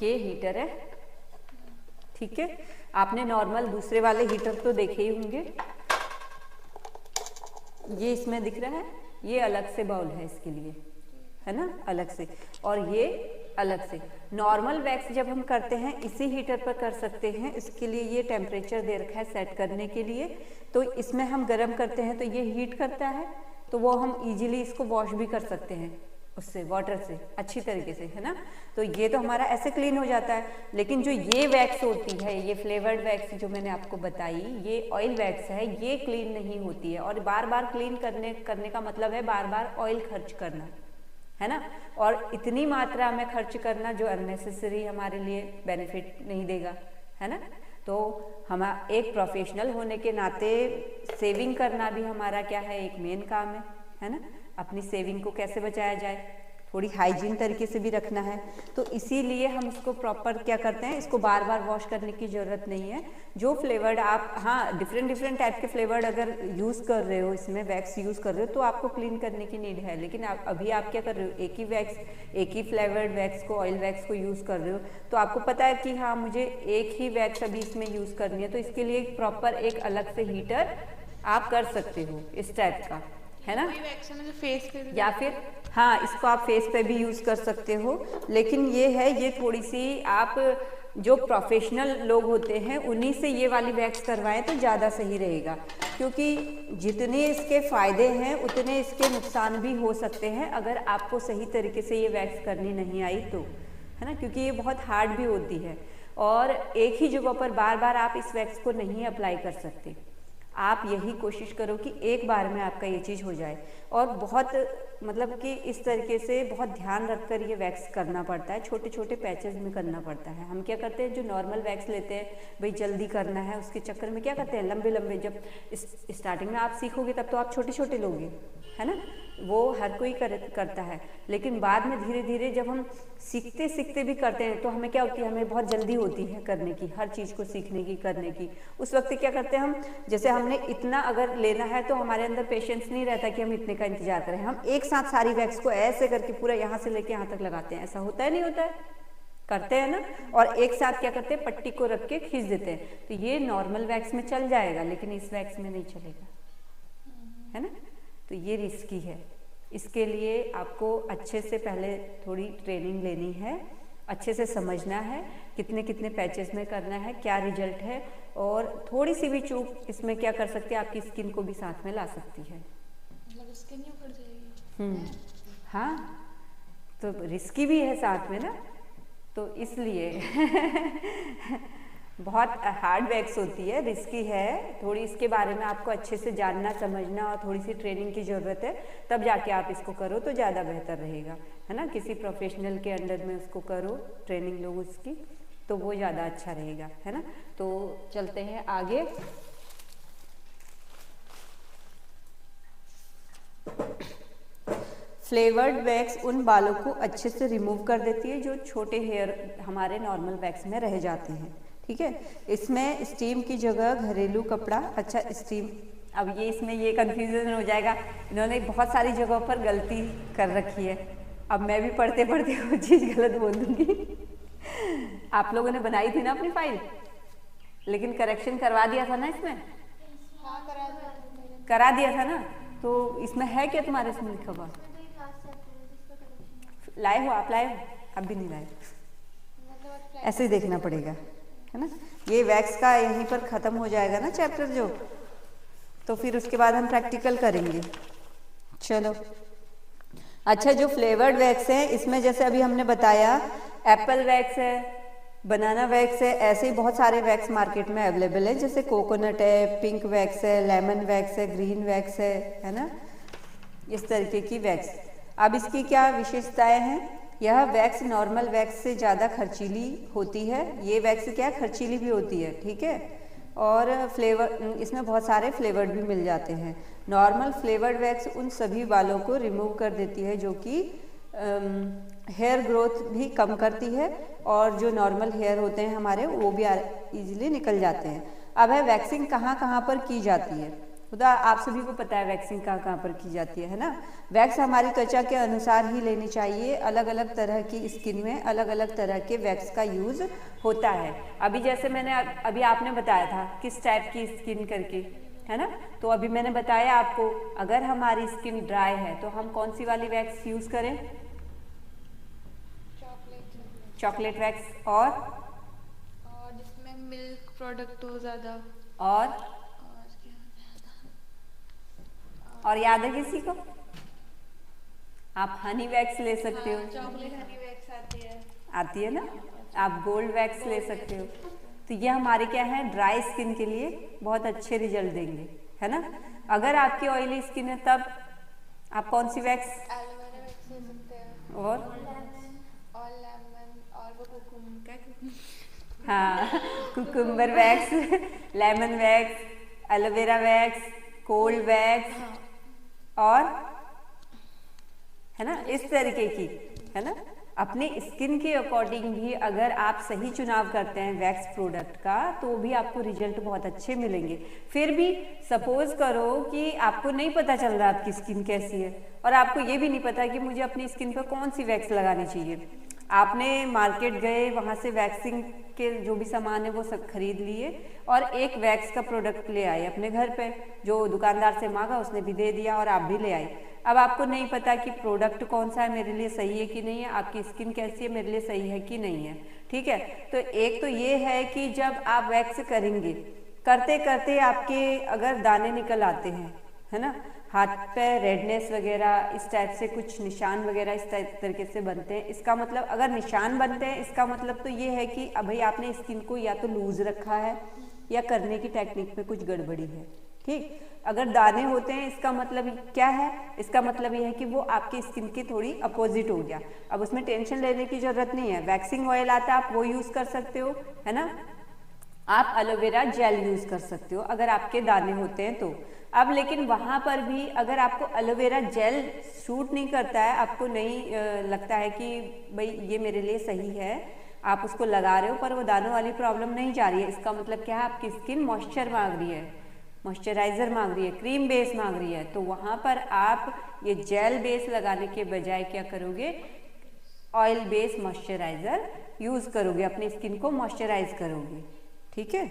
ये हीटर है, ठीक है। आपने नॉर्मल दूसरे वाले हीटर तो देखे ही होंगे, ये इसमें दिख रहा है, ये अलग से बाउल है इसके लिए, है ना, अलग से, और ये अलग से। नॉर्मल वैक्स जब हम करते हैं इसी हीटर पर कर सकते हैं, इसके लिए ये टेम्परेचर दे रखा है सेट करने के लिए। तो इसमें हम गर्म करते हैं तो ये हीट करता है, तो वो हम इजीली इसको वॉश भी कर सकते हैं उससे, वाटर से अच्छी तरीके से, है ना। तो ये तो हमारा ऐसे क्लीन हो जाता है। लेकिन जो ये वैक्स होती है, ये फ्लेवर्ड वैक्स जो मैंने आपको बताई, ये ऑयल वैक्स है, ये क्लीन नहीं होती है। और बार बार क्लीन करने का मतलब है बार बार ऑयल खर्च करना, है ना। और इतनी मात्रा में खर्च करना जो अननेसेसरी हमारे लिए बेनिफिट नहीं देगा, है ना। तो हम एक प्रोफेशनल होने के नाते सेविंग करना भी हमारा क्या है, एक मेन काम है ना। अपनी सेविंग को कैसे बचाया जाए, थोड़ी हाइजीन तरीके से भी रखना है। तो इसीलिए हम इसको प्रॉपर क्या करते हैं, इसको बार बार वॉश करने की ज़रूरत नहीं है। जो फ्लेवर्ड आप, हाँ, डिफरेंट टाइप के फ्लेवर्ड अगर यूज़ कर रहे हो, इसमें वैक्स यूज़ कर रहे हो, तो आपको क्लीन करने की नीड है। लेकिन अभी आप क्या कर रहे हो, एक ही फ्लेवर्ड वैक्स को, ऑयल वैक्स को यूज़ कर रहे हो, तो आपको पता है कि हाँ मुझे एक ही वैक्स अभी इसमें यूज़ करनी है, तो इसके लिए प्रॉपर एक अलग से हीटर आप कर सकते हो इस टाइप का, है ना। फेस पे या फिर हाँ, इसको आप फेस पे भी यूज़ कर सकते हो। लेकिन ये है, ये थोड़ी सी आप जो प्रोफेशनल लोग होते हैं उन्हीं से ये वाली वैक्स करवाएं तो ज़्यादा सही रहेगा, क्योंकि जितने इसके फ़ायदे हैं उतने इसके नुकसान भी हो सकते हैं अगर आपको सही तरीके से ये वैक्स करनी नहीं आई तो, है ना। क्योंकि ये बहुत हार्ड भी होती है और एक ही जगह पर बार बार आप इस वैक्स को नहीं अप्लाई कर सकते। आप यही कोशिश करो कि एक बार में आपका ये चीज़ हो जाए। और बहुत मतलब कि इस तरीके से बहुत ध्यान रखकर ये वैक्स करना पड़ता है, छोटे छोटे पैचेस में करना पड़ता है। हम क्या करते हैं, जो नॉर्मल वैक्स लेते हैं, भाई जल्दी करना है, उसके चक्कर में क्या करते हैं, लंबे लंबे, जब स्टार्टिंग में आप सीखोगे तब तो आप छोटे छोटे लोगे, है ना, वो हर कोई करता है। लेकिन बाद में धीरे धीरे जब हम सीखते सीखते भी करते हैं तो हमें क्या होती है, हमें बहुत जल्दी होती है करने की, हर चीज़ को सीखने की, करने की। उस वक्त क्या करते हैं हम, जैसे हमने इतना अगर लेना है तो हमारे अंदर पेशेंस नहीं रहता कि हम इतने का इंतजार करें। हम एक साथ सारी वैक्स को ऐसे करके पूरा यहाँ से लेके यहाँ तक लगाते हैं, ऐसा होता है नहीं होता है, करते हैं ना। और एक साथ क्या करते हैं, पट्टी को रख के खींच देते हैं। तो ये नॉर्मल वैक्स में चल जाएगा लेकिन इस वैक्स में नहीं चलेगा, है ना। तो ये रिस्की है। इसके लिए आपको अच्छे से पहले थोड़ी ट्रेनिंग लेनी है, अच्छे से समझना है कितने कितने पैचेस में करना है, क्या रिजल्ट है, और थोड़ी सी भी चूक इसमें क्या कर सकती है, आपकी स्किन को भी साथ में ला सकती है। मतलब स्किन ही उखड़ जाएगी। हाँ, तो रिस्की भी है साथ में ना, तो इसलिए बहुत हार्ड वैक्स होती है, रिस्की है थोड़ी। इसके बारे में आपको अच्छे से जानना, समझना और थोड़ी सी ट्रेनिंग की ज़रूरत है, तब जाके आप इसको करो तो ज़्यादा बेहतर रहेगा, है ना। किसी प्रोफेशनल के अंडर में उसको करो, ट्रेनिंग लो उसकी, तो वो ज़्यादा अच्छा रहेगा, है ना। तो चलते हैं आगे। फ्लेवर्ड वैक्स उन बालों को अच्छे से रिमूव कर देती है जो छोटे हेयर हमारे नॉर्मल वैक्स में रह जाते हैं, ठीक है। इसमें स्टीम की जगह घरेलू कपड़ा, अच्छा स्टीम, अब ये इसमें ये कन्फ्यूजन हो जाएगा, इन्होंने बहुत सारी जगहों पर गलती कर रखी है। अब मैं भी पढ़ते पढ़ते वो चीज़ गलत बोल दूँगी। आप लोगों ने बनाई थी ना अपनी फाइल, लेकिन करेक्शन करवा दिया था ना इसमें? हाँ, करा दिया था ना। तो इसमें है क्या तुम्हारे इसमें लिखा हुआ? लाए हो आप? लाए हो? अब भी नहीं लाए? ऐसे ही देखना पड़ेगा, है ना। ये वैक्स का यहीं पर ख़त्म हो जाएगा ना चैप्टर जो, तो फिर उसके बाद हम प्रैक्टिकल करेंगे। चलो, अच्छा, जो फ्लेवर्ड वैक्स है इसमें जैसे अभी हमने बताया, एप्पल वैक्स है, बनाना वैक्स है, ऐसे ही बहुत सारे वैक्स मार्केट में अवेलेबल है, जैसे कोकोनट है, पिंक वैक्स है, लेमन वैक्स है, ग्रीन वैक्स है ना, इस तरीके की वैक्स। अब इसकी क्या विशेषताएं हैं? यह वैक्स नॉर्मल वैक्स से ज़्यादा खर्चीली होती है। ये वैक्स क्या खर्चीली भी होती है, ठीक है। और फ्लेवर, इसमें बहुत सारे फ्लेवर्ड भी मिल जाते हैं। नॉर्मल फ्लेवर्ड वैक्स उन सभी बालों को रिमूव कर देती है जो कि हेयर ग्रोथ भी कम करती है, और जो नॉर्मल हेयर होते हैं हमारे वो भी इजीली निकल जाते हैं। अब है वैक्सिंग कहाँ कहाँ पर की जाती है, वो तो आप सभी को पता है वैक्सिंग कहाँ पर की जाती है ना। वैक्स हमारी त्वचा के अनुसार ही लेनी चाहिए। अलग अलग तरह की स्किन में अलग अलग तरह के वैक्स का यूज़ होता है। अभी जैसे मैंने अभी आपने बताया था किस टाइप की स्किन करके, है ना। तो अभी मैंने बताया आपको, अगर हमारी स्किन ड्राई है तो हम कौन सी वाली वैक्स यूज़ करें? Chocolate wax. और जिसमें मिल्क प्रोडक्ट हो ज़्यादा। और क्या और याद है किसी को? आप हनी वैक्स ले सकते हो। चॉकलेट हनी वैक्स आती है ना। आप गोल्ड वैक्स ले सकते हो। तो ये हमारे क्या है, ड्राई स्किन के लिए बहुत अच्छे रिजल्ट देंगे, है ना। अगर आपकी ऑयली स्किन है तब आप कौन सी वैक्स? एलोवेरा वैक्स ले सकते हैं। और लेमन और वो कुकुम्बर। हाँ, cucumber wax, lemon wax, aloe vera wax, cold wax, और है ना इस तरीके की, है ना। अपनी स्किन के अकॉर्डिंग भी अगर आप सही चुनाव करते हैं वैक्स प्रोडक्ट का तो भी आपको रिजल्ट बहुत अच्छे मिलेंगे। फिर भी सपोज करो कि आपको नहीं पता चल रहा आपकी स्किन कैसी है और आपको ये भी नहीं पता कि मुझे अपनी स्किन पर कौन सी वैक्स लगानी चाहिए। आपने मार्केट गए, वहाँ से वैक्सिंग के जो भी सामान है वो सब खरीद लिए और एक वैक्स का प्रोडक्ट ले आए अपने घर पे। जो दुकानदार से मांगा उसने भी दे दिया और आप भी ले आए। अब आपको नहीं पता कि प्रोडक्ट कौन सा है, मेरे लिए सही है कि नहीं है, आपकी स्किन कैसी है, मेरे लिए सही है कि नहीं है। ठीक है, तो एक तो ये है कि जब आप वैक्स करेंगे, करते करते आपके अगर दाने निकल आते हैं, है ना, हाथ पे रेडनेस वगैरह इस टाइप से कुछ निशान वगैरह इस तरीके से बनते हैं, इसका मतलब अगर निशान बनते हैं इसका मतलब तो ये है कि भाई आपने स्किन को या तो लूज रखा है या करने की टेक्निक में कुछ गड़बड़ी है। ठीक, अगर दाने होते हैं इसका मतलब क्या है, इसका मतलब ये है कि वो आपकी स्किन की थोड़ी अपोजिट हो गया। अब उसमें टेंशन लेने की जरूरत नहीं है। वैक्सिंग ऑयल आता है, आप वो यूज कर सकते हो, है ना। आप एलोवेरा जेल यूज कर सकते हो अगर आपके दाने होते हैं तो। अब लेकिन वहां पर भी अगर आपको एलोवेरा जेल सूट नहीं करता है, आपको नहीं लगता है कि भाई ये मेरे लिए सही है, आप उसको लगा रहे हो पर वो दानों वाली प्रॉब्लम नहीं जा रही है, इसका मतलब क्या है, आपकी स्किन मॉइस्चर मांग रही है, मॉइस्चराइजर मांग रही है, क्रीम बेस मांग रही है, तो वहां पर आप ये जेल बेस लगाने के बजाय क्या करोगे, ऑयल बेस मॉइस्चराइजर यूज करोगे, अपनी स्किन को मॉइस्चराइज करोगे। ठीक है।